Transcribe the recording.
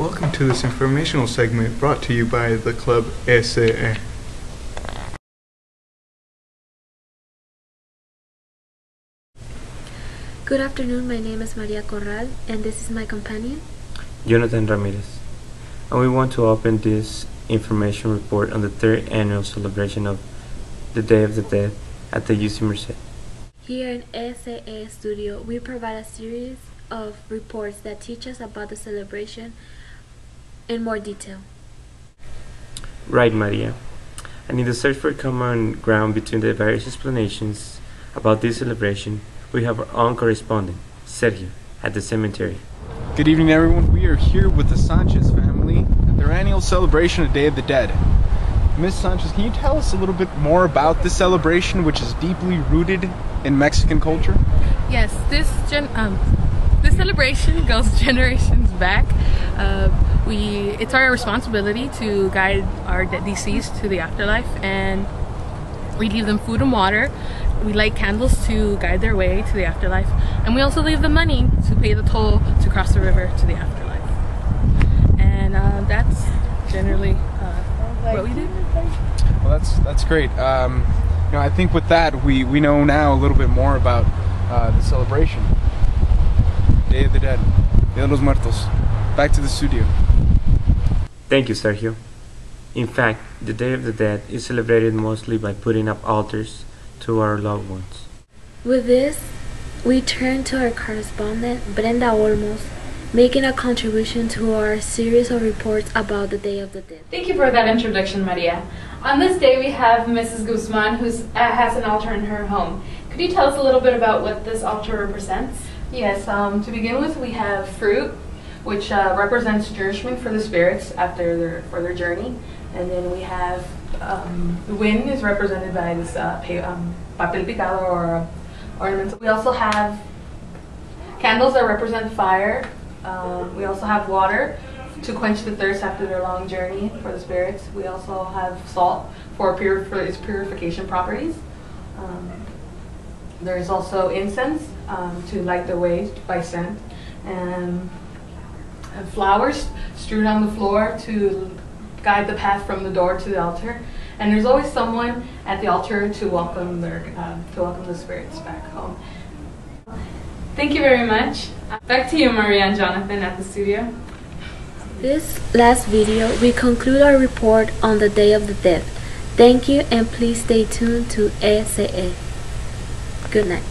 Welcome to this informational segment brought to you by the Club SAE. Good afternoon, my name is Maria Corral, and this is my companion, Jonathan Ramirez, and we want to open this information report on the third annual celebration of the Day of the Dead at the UC Merced. Here in SAE Studio, we provide a series of reports that teach us about the celebration in more detail. Right, Maria. And in the search for common ground between the various explanations about this celebration, we have our own correspondent, Sergio, at the cemetery. Good evening, everyone. We are here with the Sanchez family at their annual celebration of Day of the Dead. Ms. Sanchez, can you tell us a little bit more about this celebration, which is deeply rooted in Mexican culture? Yes, this celebration goes generations back. It's our responsibility to guide our deceased to the afterlife, and we leave them food and water. We light candles to guide their way to the afterlife, and we also leave them money to pay the toll to cross the river to the afterlife. And that's generally what we do. Well, that's great. I think with that, we know now a little bit more about the celebration. Day of the Dead, Dia de los Muertos. Back to the studio. Thank you, Sergio. In fact, the Day of the Dead is celebrated mostly by putting up altars to our loved ones. With this, we turn to our correspondent, Brenda Olmos, making a contribution to our series of reports about the Day of the Dead. Thank you for that introduction, Maria. On this day, we have Mrs. Guzman, who has an altar in her home. Could you tell us a little bit about what this altar represents? Yes, to begin with, we have fruit, which represents nourishment for the spirits after their journey. And then we have the wind is represented by this papel picado or ornaments. We also have candles that represent fire. We also have water to quench the thirst after their long journey for the spirits. We also have salt for its purification properties. There is also incense to light the way by scent, and flowers strewn on the floor to guide the path from the door to the altar. And there's always someone at the altar to welcome the spirits back home. Thank you very much. Back to you, Maria and Jonathan, at the studio. This last video, we conclude our report on the Day of the Dead. Thank you, and please stay tuned to SAE. Good night.